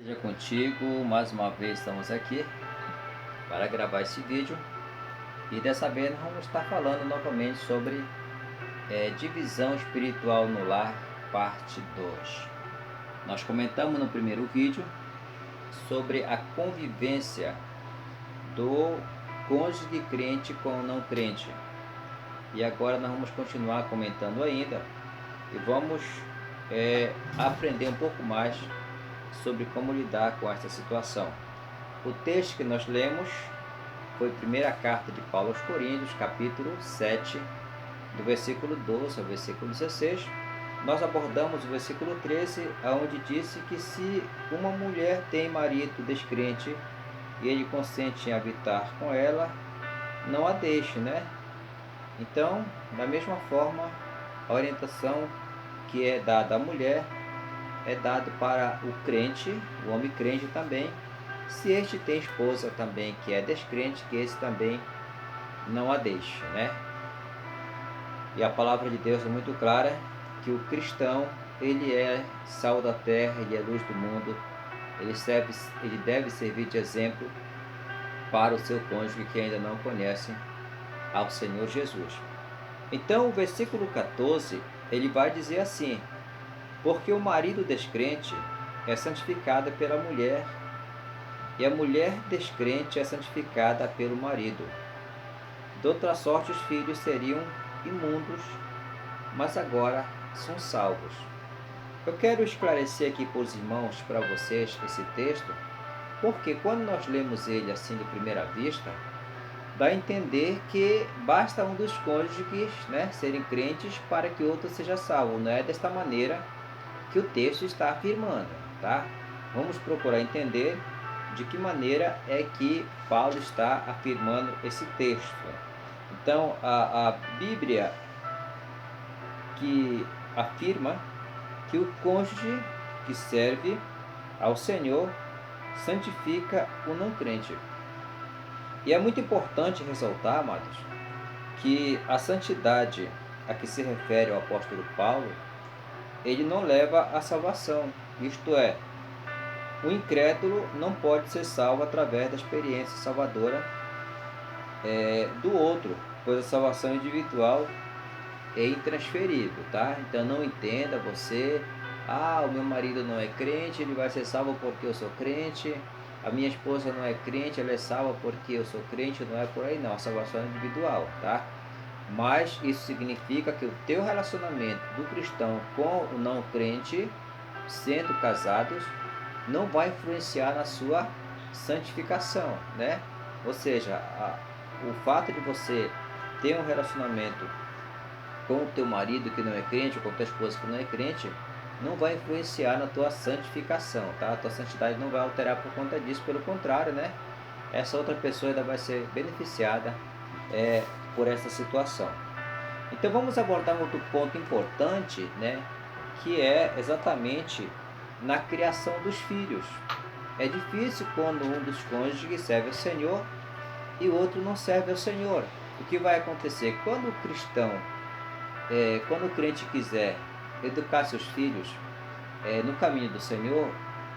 Seja contigo, mais uma vez estamos aqui para gravar esse vídeo e dessa vez nós vamos estar falando novamente sobre divisão espiritual no lar, parte 2. Nós comentamos no primeiro vídeo sobre a convivência do cônjuge crente com o não crente e agora nós vamos continuar comentando ainda e vamos aprender um pouco mais sobre como lidar com essa situação. O texto que nós lemos foi a primeira carta de Paulo aos Coríntios, capítulo 7, do versículo 12 ao versículo 16. Nós abordamos o versículo 13, onde disse que se uma mulher tem marido descrente e ele consente em habitar com ela, não a deixe, né? Então, da mesma forma, a orientação que é dada à mulher é dado para o crente, o homem crente também. Se este tem esposa também que é descrente, que esse também não a deixe, né? E a palavra de Deus é muito clara que o cristão, ele é sal da terra, ele é luz do mundo, ele deve servir de exemplo para o seu cônjuge que ainda não conhece ao Senhor Jesus. Então o versículo 14, ele vai dizer assim: porque o marido descrente é santificado pela mulher, e a mulher descrente é santificada pelo marido. De outra sorte, os filhos seriam imundos, mas agora são salvos. Eu quero esclarecer aqui para os irmãos, para vocês, esse texto, porque quando nós lemos ele assim de primeira vista, dá a entender que basta um dos cônjuges, né, serem crentes para que o outro seja salvo. Não é desta maneira que o texto está afirmando, tá? Vamos procurar entender de que maneira é que Paulo está afirmando esse texto. Então, a Bíblia que afirma que o cônjuge que serve ao Senhor santifica o não crente. E é muito importante ressaltar, amados, que a santidade a que se refere o apóstolo Paulo, ele não leva à salvação. Isto é, o incrédulo não pode ser salvo através da experiência salvadora do outro, pois a salvação individual é intransferível, tá? Então não entenda você, o meu marido não é crente, ele vai ser salvo porque eu sou crente, a minha esposa não é crente, ela é salva porque eu sou crente, não é por aí não, a salvação é individual, tá? Mas isso significa que o teu relacionamento do cristão com o não crente, sendo casados, não vai influenciar na sua santificação, né? Ou seja, o fato de você ter um relacionamento com o teu marido que não é crente, ou com a tua esposa que não é crente, não vai influenciar na tua santificação, tá? A tua santidade não vai alterar por conta disso, pelo contrário, né? Essa outra pessoa ainda vai ser beneficiada por essa situação. Então vamos abordar um outro ponto importante, né? Que é exatamente na criação dos filhos. É difícil quando um dos cônjuges serve ao Senhor e o outro não serve ao Senhor. O que vai acontecer? Quando o cristão, quando o crente quiser educar seus filhos no caminho do Senhor,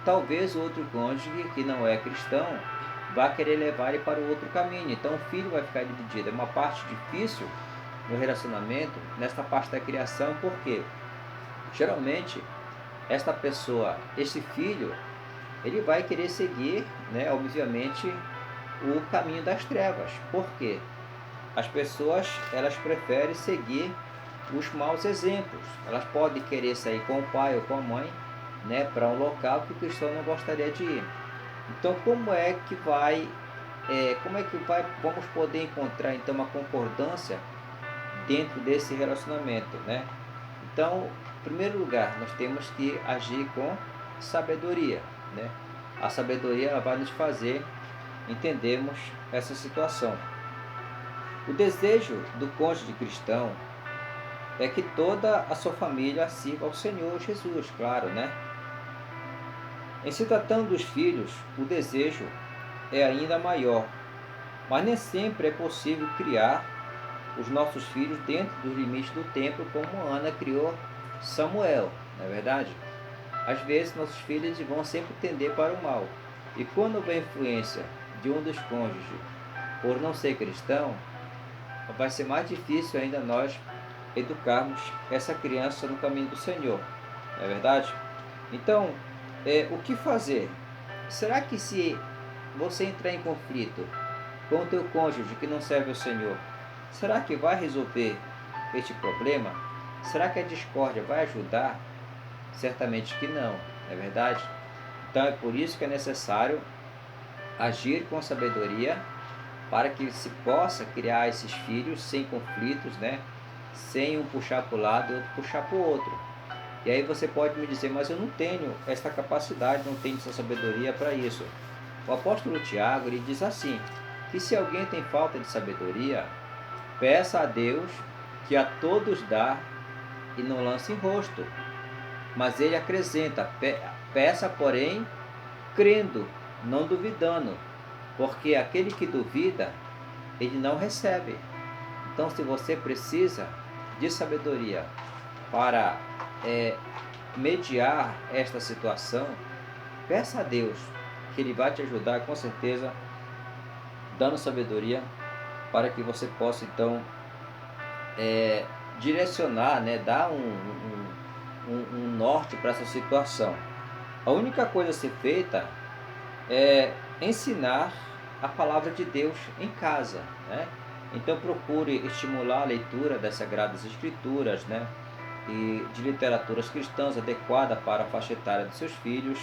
talvez o outro cônjuge que não é cristão vá querer levar ele para o outro caminho. Então o filho vai ficar dividido. É uma parte difícil no relacionamento, nesta parte da criação, porque geralmente esta pessoa, esse filho, ele vai querer seguir, né, obviamente, o caminho das trevas. Por quê? As pessoas, elas preferem seguir os maus exemplos. Elas podem querer sair com o pai ou com a mãe, né, para um local que o cristão não gostaria de ir. Então, vamos poder encontrar então uma concordância dentro desse relacionamento, né? Então, em primeiro lugar, nós temos que agir com sabedoria, né? A sabedoria ela vai nos fazer entendermos essa situação. O desejo do cônjuge cristão é que toda a sua família sirva ao Senhor Jesus, claro, né? Em se tratando dos filhos, o desejo é ainda maior, mas nem sempre é possível criar os nossos filhos dentro dos limites do templo, como Ana criou Samuel, não é verdade? às vezes nossos filhos vão sempre tender para o mal. E quando vem a influência de um dos cônjuges por não ser cristão, vai ser mais difícil ainda nós educarmos essa criança no caminho do Senhor. Não é verdade? Então, o que fazer? Será que se você entrar em conflito com o teu cônjuge que não serve ao Senhor, será que vai resolver este problema? Será que a discórdia vai ajudar? Certamente que não, não é verdade? Então é por isso que é necessário agir com sabedoria para que se possa criar esses filhos sem conflitos, né? Sem um puxar para o lado e outro puxar para o outro. E aí você pode me dizer, mas eu não tenho essa capacidade, não tenho essa sabedoria para isso. O apóstolo Tiago, ele diz assim, que se alguém tem falta de sabedoria, peça a Deus, que a todos dá e não lance em rosto. Mas ele acrescenta, peça porém crendo, não duvidando, porque aquele que duvida, ele não recebe. Então, se você precisa de sabedoria para mediar esta situação, peça a Deus, que Ele vai te ajudar com certeza, dando sabedoria para que você possa então direcionar, né, dar um norte para essa situação. A única coisa a ser feita é ensinar a palavra de Deus em casa, né? Então procure estimular a leitura das Sagradas Escrituras, né? E de literaturas cristãs adequada para a faixa etária dos seus filhos.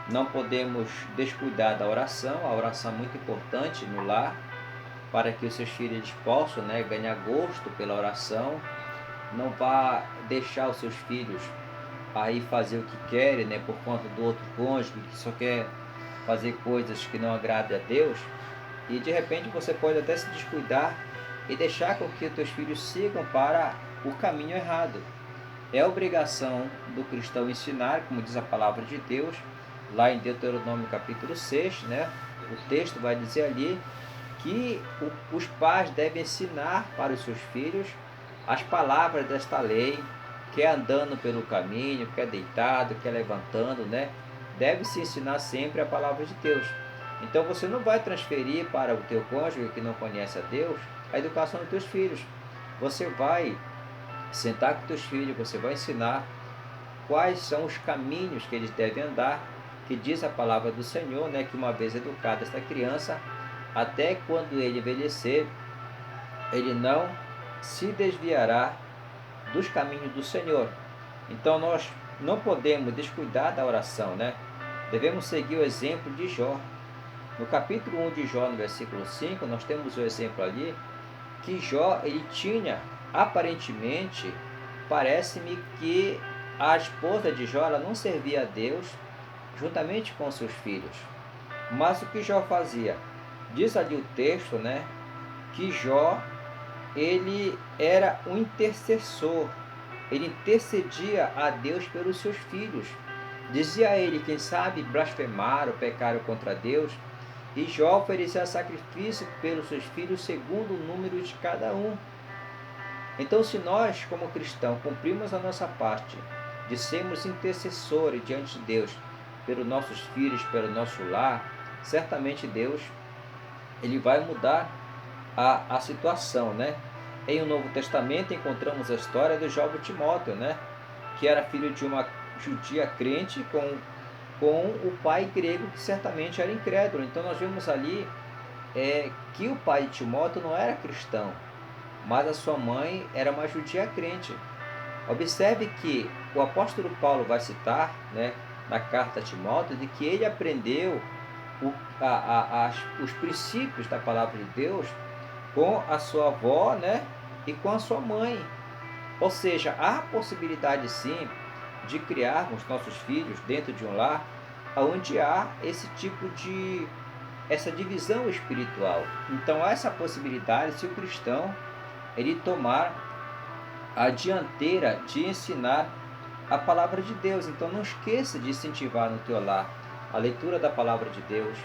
Não podemos descuidar da oração, a oração é muito importante no lar, para que os seus filhos possam, né, ganhar gosto pela oração. Não vá deixar os seus filhos aí fazer o que querem, né, por conta do outro cônjuge que só quer fazer coisas que não agradem a Deus, e de repente você pode até se descuidar e deixar com que os teus filhos sigam para o caminho errado. É obrigação do cristão ensinar, como diz a palavra de Deus, lá em Deuteronômio capítulo 6, né? O texto vai dizer ali que os pais devem ensinar para os seus filhos as palavras desta lei, quer andando pelo caminho, quer deitado, quer levantando, né? Deve-se ensinar sempre a palavra de Deus. Então você não vai transferir para o teu cônjuge que não conhece a Deus a educação dos teus filhos. Você vai sentar com teus filhos, você vai ensinar quais são os caminhos que eles devem andar, que diz a palavra do Senhor, né, que uma vez educada esta criança, até quando ele envelhecer, ele não se desviará dos caminhos do Senhor. Então nós não podemos descuidar da oração, né? Devemos seguir o exemplo de Jó. No capítulo 1 de Jó, no versículo 5, nós temos o exemplo ali, que Jó, ele tinha, aparentemente, parece-me que a esposa de Jó, ela não servia a Deus juntamente com seus filhos. Mas o que Jó fazia? Diz ali o texto, né, que Jó, ele era um intercessor, ele intercedia a Deus pelos seus filhos. Dizia a ele, quem sabe blasfemaram, pecaram contra Deus, e Jó oferecia sacrifício pelos seus filhos segundo o número de cada um. Então, se nós, como cristãos, cumprimos a nossa parte de sermos intercessores diante de Deus pelos nossos filhos, pelo nosso lar, certamente Deus, ele vai mudar a situação, né? Em o Novo Testamento encontramos a história do jovem Timóteo, né? Que era filho de uma judia crente com o pai grego que certamente era incrédulo. Então nós vemos ali que o pai de Timóteo não era cristão, mas a sua mãe era uma judia crente. Observe que o apóstolo Paulo vai citar, né, na carta a Timóteo, de que ele aprendeu os princípios da palavra de Deus com a sua avó, né, e com a sua mãe. Ou seja, há possibilidade sim de criarmos nossos filhos dentro de um lar onde há esse tipo de essa divisão espiritual. Então há essa possibilidade se o cristão ele tomar a dianteira de ensinar a palavra de Deus. Então não esqueça de incentivar no teu lar a leitura da palavra de Deus.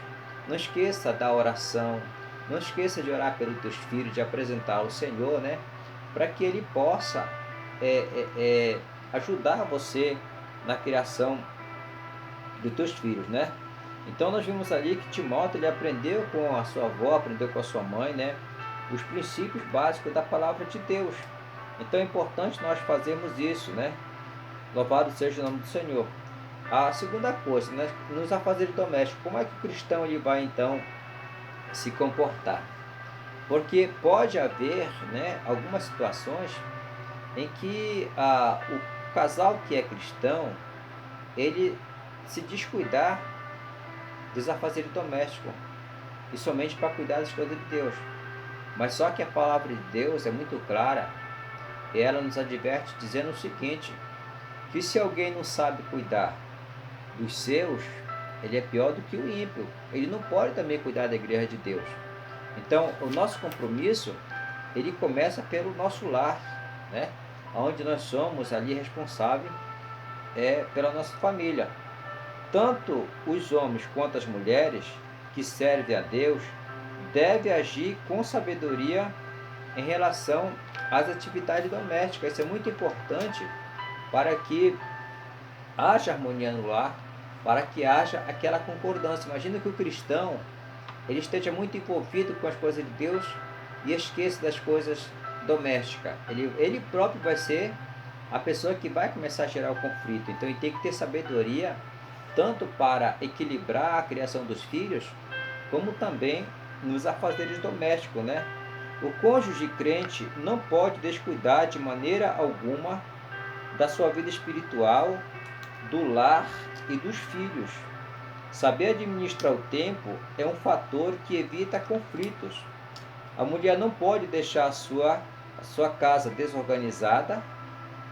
Não esqueça da oração. Não esqueça de orar pelos teus filhos, de apresentar ao Senhor, né? Para que Ele possa ajudar você na criação dos teus filhos, né? Então nós vimos ali que Timóteo ele aprendeu com a sua avó, aprendeu com a sua mãe, né? Os princípios básicos da palavra de Deus. Então é importante nós fazermos isso, né? Louvado seja o nome do Senhor. A segunda coisa, né? Nos afazeres domésticos, como é que o cristão ele vai então se comportar? Porque pode haver, né, algumas situações em que o casal que é cristão, ele se descuidar dos afazeres domésticos, e somente para cuidar das coisas de Deus. Mas só que a palavra de Deus é muito clara, e ela nos adverte dizendo o seguinte, que se alguém não sabe cuidar dos seus, ele é pior do que o ímpio. Ele não pode também cuidar da igreja de Deus. Então, o nosso compromisso, ele começa pelo nosso lar, né? Onde nós somos ali responsáveis pela nossa família. Tanto os homens quanto as mulheres que servem a Deus devem agir com sabedoria em relação às atividades domésticas. Isso é muito importante para que haja harmonia no lar, para que haja aquela concordância. Imagina que o cristão ele esteja muito envolvido com as coisas de Deus e esqueça das coisas domésticas. Ele próprio vai ser a pessoa que vai começar a gerar o conflito. Então ele tem que ter sabedoria tanto para equilibrar a criação dos filhos, como também nos afazeres domésticos, né? O cônjuge crente não pode descuidar de maneira alguma da sua vida espiritual, do lar e dos filhos. Saber administrar o tempo é um fator que evita conflitos. A mulher não pode deixar a sua casa desorganizada,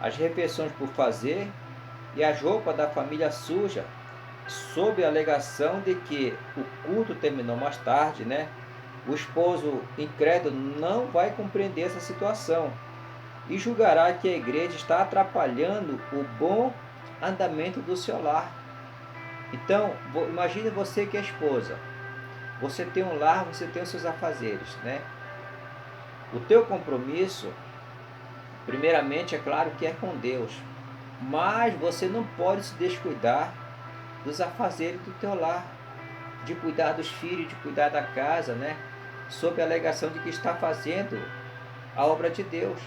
as refeições por fazer e as roupas da família suja, sob a alegação de que o culto terminou mais tarde, né? O esposo incrédulo não vai compreender essa situação e julgará que a igreja está atrapalhando o bom andamento do seu lar. Então, imagine você que é esposa. Você tem um lar, você tem os seus afazeres, né? O teu compromisso, primeiramente, é claro que é com Deus. Mas você não pode se descuidar dos afazeres do teu lar. De cuidar dos filhos, de cuidar da casa, né? Sob a alegação de que está fazendo a obra de Deus.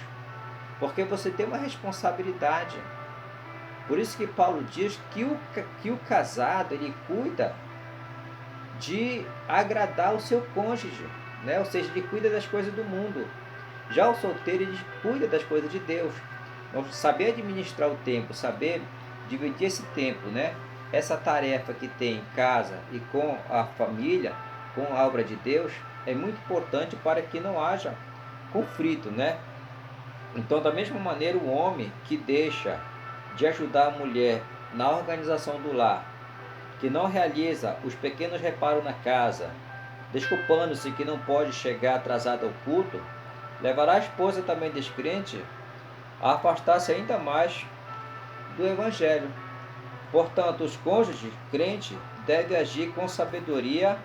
Porque você tem uma responsabilidade. Por isso que Paulo diz que o casado, ele cuida de agradar o seu cônjuge, né? Ou seja, ele cuida das coisas do mundo. Já o solteiro, ele cuida das coisas de Deus. Então, saber administrar o tempo, saber dividir esse tempo, né? Essa tarefa que tem em casa e com a família, com a obra de Deus, é muito importante para que não haja conflito, né? Então, da mesma maneira, o homem que deixa de ajudar a mulher na organização do lar, que não realiza os pequenos reparos na casa, desculpando-se que não pode chegar atrasado ao culto, levará a esposa também descrente a afastar-se ainda mais do Evangelho. Portanto, os cônjuges crentes devem agir com sabedoria,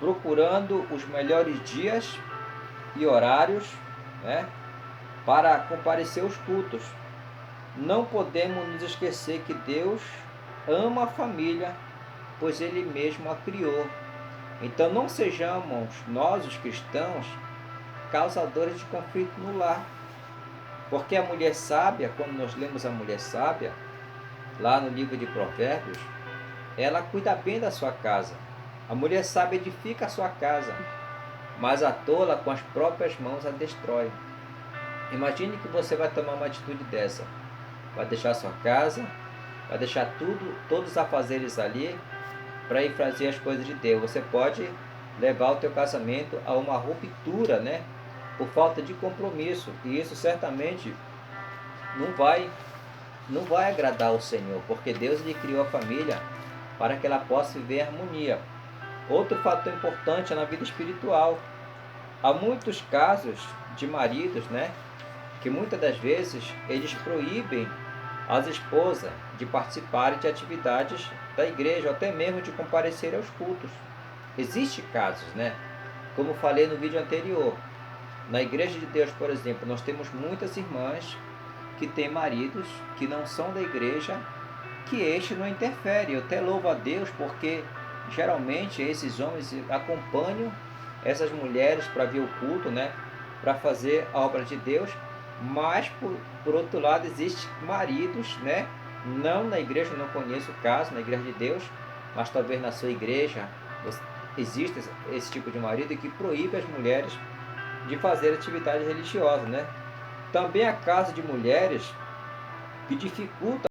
procurando os melhores dias e horários, né, para comparecer aos cultos. Não podemos nos esquecer que Deus ama a família, pois Ele mesmo a criou. Então não sejamos nós, os cristãos, causadores de conflito no lar. Porque a mulher sábia, quando nós lemos a mulher sábia, lá no livro de Provérbios, ela cuida bem da sua casa. A mulher sábia edifica a sua casa, mas a tola com as próprias mãos a destrói. Imagine que você vai tomar uma atitude dessa. Vai deixar a sua casa, vai deixar todos os afazeres ali para ir fazer as coisas de Deus. Você pode levar o teu casamento a uma ruptura, né? Por falta de compromisso. E isso certamente não vai agradar ao Senhor, porque Deus lhe criou a família para que ela possa viver em harmonia. Outro fator importante é na vida espiritual. Há muitos casos de maridos, né, que muitas das vezes eles proíbem as esposas de participarem de atividades da igreja, ou até mesmo de comparecer aos cultos. Existem casos, né? Como falei no vídeo anterior, na Igreja de Deus, por exemplo, nós temos muitas irmãs que têm maridos que não são da igreja que este não interfere. Eu até louvo a Deus porque geralmente esses homens acompanham essas mulheres para ver o culto, né? Para fazer a obra de Deus, mas por outro lado existem maridos, né? Não na igreja, eu não conheço o caso na igreja de Deus, mas talvez na sua igreja existe esse tipo de marido que proíbe as mulheres de fazer atividade religiosa, né? Também há casos de mulheres que dificultam